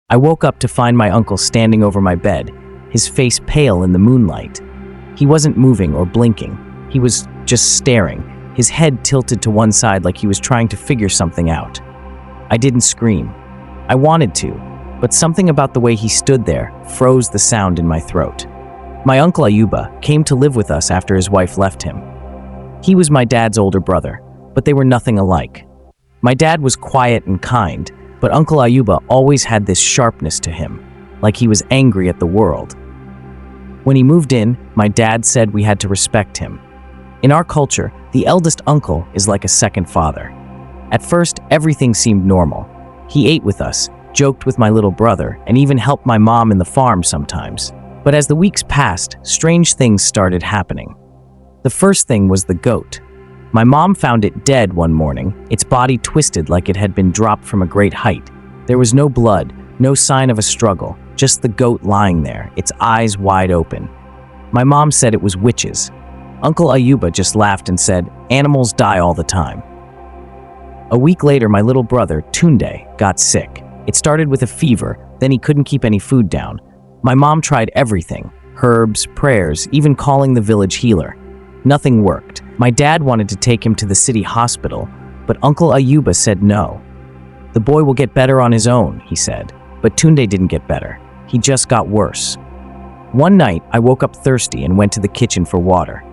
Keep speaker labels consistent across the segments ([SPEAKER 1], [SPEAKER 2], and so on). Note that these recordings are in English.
[SPEAKER 1] I woke up to find my uncle standing over my bed, his face pale in the moonlight. He wasn't moving or blinking. He was just staring, his head tilted to one side like he was trying to figure something out. I didn't scream. I wanted to, but something about the way he stood there froze the sound in my throat. My uncle Ayuba came to live with us after his wife left him. He was my dad's older brother, but they were nothing alike. My dad was quiet and kind, but Uncle Ayuba always had this sharpness to him, like he was angry at the world. When he moved in, my dad said we had to respect him. In our culture, the eldest uncle is like a second father. At first, everything seemed normal. He ate with us, joked with my little brother, and even helped my mom in the farm sometimes. But as the weeks passed, strange things started happening. The first thing was the goat. My mom found it dead one morning, its body twisted like it had been dropped from a great height. There was no blood, no sign of a struggle, just the goat lying there, its eyes wide open. My mom said it was witches. Uncle Ayuba just laughed and said, "Animals die all the time." A week later, my little brother, Tunde, got sick. It started with a fever, then he couldn't keep any food down. My mom tried everything, herbs, prayers, even calling the village healer. Nothing worked. My dad wanted to take him to the city hospital, but Uncle Ayuba said no. "The boy will get better on his own," he said. But Tunde didn't get better. He just got worse. One night, I woke up thirsty and went to the kitchen for water.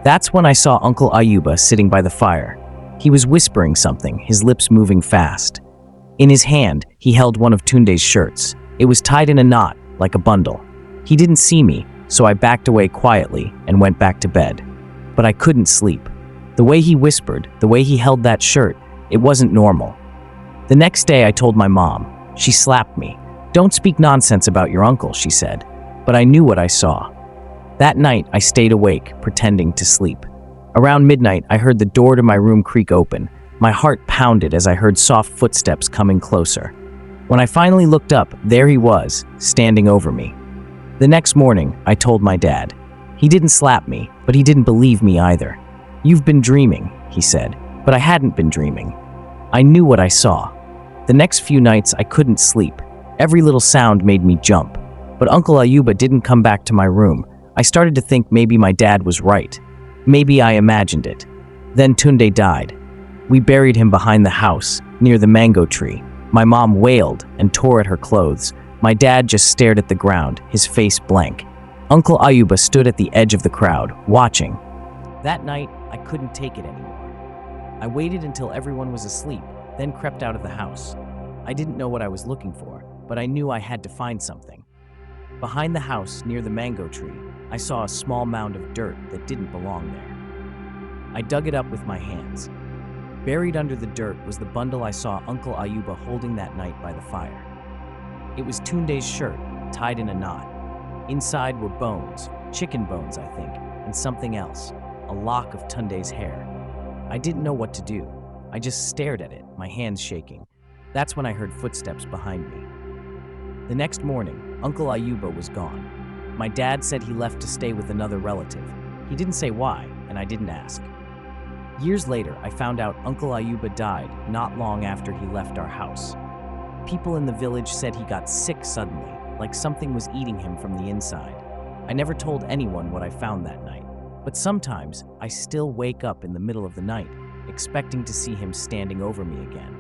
[SPEAKER 1] That's when I saw Uncle Ayuba sitting by the fire. He was whispering something, his lips moving fast. In his hand, he held one of Tunde's shirts. It was tied in a knot, like a bundle. He didn't see me, so I backed away quietly and went back to bed. But I couldn't sleep. The way he whispered, the way he held that shirt, it wasn't normal. The next day I told my mom. She slapped me. "Don't speak nonsense about your uncle," she said. But I knew what I saw. That night I stayed awake, pretending to sleep. Around midnight I heard the door to my room creak open. My heart pounded as I heard soft footsteps coming closer. When I finally looked up, there he was, standing over me. The next morning I told my dad. He didn't slap me, but he didn't believe me either. "You've been dreaming," he said, but I hadn't been dreaming. I knew what I saw. The next few nights I couldn't sleep. Every little sound made me jump. But Uncle Ayuba didn't come back to my room. I started to think maybe my dad was right. Maybe I imagined it. Then Tunde died. We buried him behind the house, near the mango tree. My mom wailed and tore at her clothes. My dad just stared at the ground, his face blank. Uncle Ayuba stood at the edge of the crowd, watching. That night, I couldn't take it anymore. I waited until everyone was asleep, then crept out of the house. I didn't know what I was looking for, but I knew I had to find something. Behind the house, near the mango tree, I saw a small mound of dirt that didn't belong there. I dug it up with my hands. Buried under the dirt was the bundle I saw Uncle Ayuba holding that night by the fire. It was Tunde's shirt, tied in a knot. Inside were bones, chicken bones, I think, and something else, a lock of Tunde's hair. I didn't know what to do. I just stared at it, my hands shaking. That's when I heard footsteps behind me. The next morning, Uncle Ayuba was gone. My dad said he left to stay with another relative. He didn't say why, and I didn't ask. Years later, I found out Uncle Ayuba died not long after he left our house. People in the village said he got sick suddenly, like something was eating him from the inside. I never told anyone what I found that night, but sometimes I still wake up in the middle of the night, expecting to see him standing over me again.